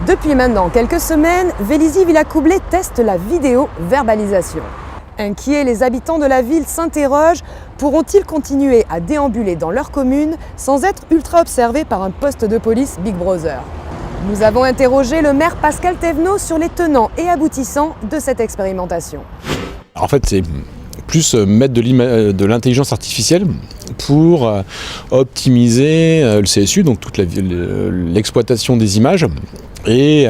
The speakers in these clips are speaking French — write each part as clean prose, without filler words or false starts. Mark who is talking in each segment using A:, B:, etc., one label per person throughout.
A: Depuis maintenant quelques semaines, Vélizy-Villacoublay teste la vidéo-verbalisation. Inquiets, les habitants de la ville s'interrogent, pourront-ils continuer à déambuler dans leur commune sans être ultra observés par un poste de police Big Brother? Nous avons interrogé le maire Pascal Thévenot sur les tenants et aboutissants de cette expérimentation.
B: En fait, c'est plus mettre de l'intelligence artificielle pour optimiser le CSU, donc toute l'exploitation des images et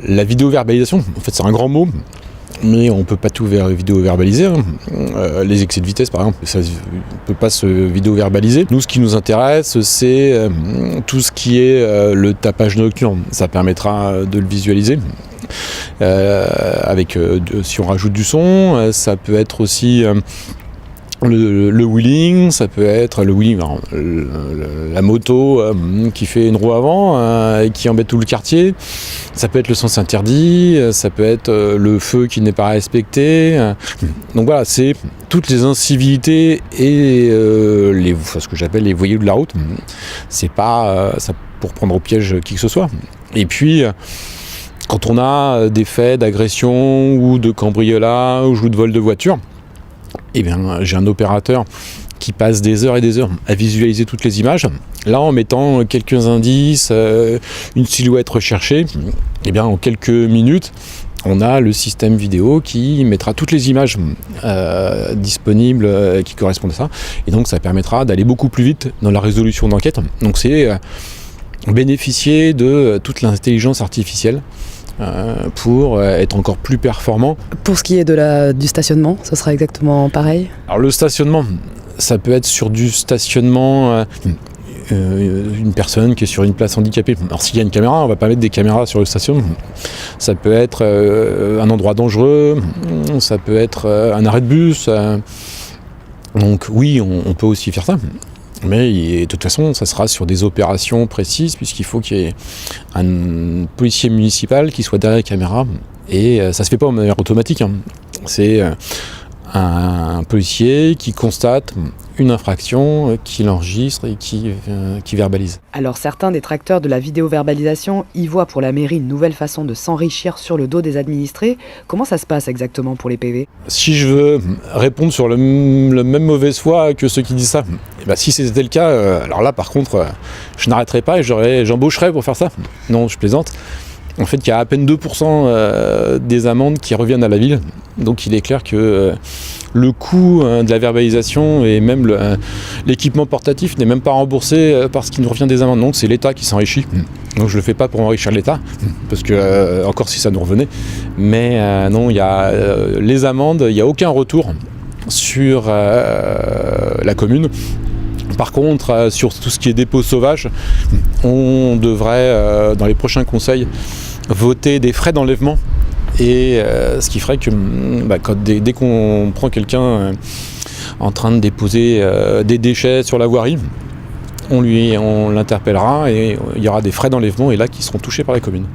B: la vidéo-verbalisation. En fait, c'est un grand mot, mais on ne peut pas tout vidéo-verbaliser. Les excès de vitesse, par exemple, ça ne peut pas se vidéo-verbaliser. Nous, ce qui nous intéresse, c'est tout ce qui est le tapage nocturne. Ça permettra de le visualiser. Si on rajoute du son, ça peut être aussi le wheeling, ça peut être le wheeling, la moto qui fait une roue avant et qui embête tout le quartier, ça peut être le sens interdit, ça peut être le feu qui n'est pas respecté. Donc voilà, c'est toutes les incivilités et ce que j'appelle les voyous de la route. C'est pas ça pour prendre au piège qui que ce soit. Et puis quand on a des faits d'agression ou de cambriolage ou de vol de voiture, eh bien, j'ai un opérateur qui passe des heures et des heures à visualiser toutes les images. Là, en mettant quelques indices, une silhouette recherchée, eh bien, en quelques minutes, on a le système vidéo qui mettra toutes les images disponibles qui correspondent à ça. Et donc, ça permettra d'aller beaucoup plus vite dans la résolution d'enquête. Donc, c'est bénéficier de toute l'intelligence artificielle pour être encore plus performant.
C: Pour ce qui est du stationnement, ça sera exactement pareil? Alors
B: le stationnement, ça peut être sur du stationnement, une personne qui est sur une place handicapée. Alors s'il y a une caméra, on va pas mettre des caméras sur le stationnement. Ça peut être un endroit dangereux, ça peut être un arrêt de bus. Donc oui, on peut aussi faire ça. Mais de toute façon, ça sera sur des opérations précises, puisqu'il faut qu'il y ait un policier municipal qui soit derrière la caméra. Et ça se fait pas de manière automatique. C'est un policier qui constate une infraction, qui l'enregistre et qui verbalise.
C: Alors certains détracteurs de la vidéo-verbalisation y voient pour la mairie une nouvelle façon de s'enrichir sur le dos des administrés. Comment ça se passe exactement pour les PV?
B: Si je veux répondre sur le même mauvaise foi que ceux qui disent ça, si c'était le cas, alors là par contre, je n'arrêterai pas et j'embaucherai pour faire ça. Non, je plaisante. En fait, il y a à peine 2% des amendes qui reviennent à la ville. Donc il est clair que le coût de la verbalisation et même l'équipement portatif n'est même pas remboursé parce qu'il nous revient des amendes. Donc c'est l'État qui s'enrichit. Donc je ne le fais pas pour enrichir l'État, parce que encore si ça nous revenait. Mais non, il y a les amendes, il n'y a aucun retour sur la commune. Par contre, sur tout ce qui est dépôt sauvage, on devrait, dans les prochains conseils, voter des frais d'enlèvement. Et ce qui ferait que dès qu'on prend quelqu'un en train de déposer des déchets sur la voirie, on l'interpellera et il y aura des frais d'enlèvement et là qui seront touchés par la commune.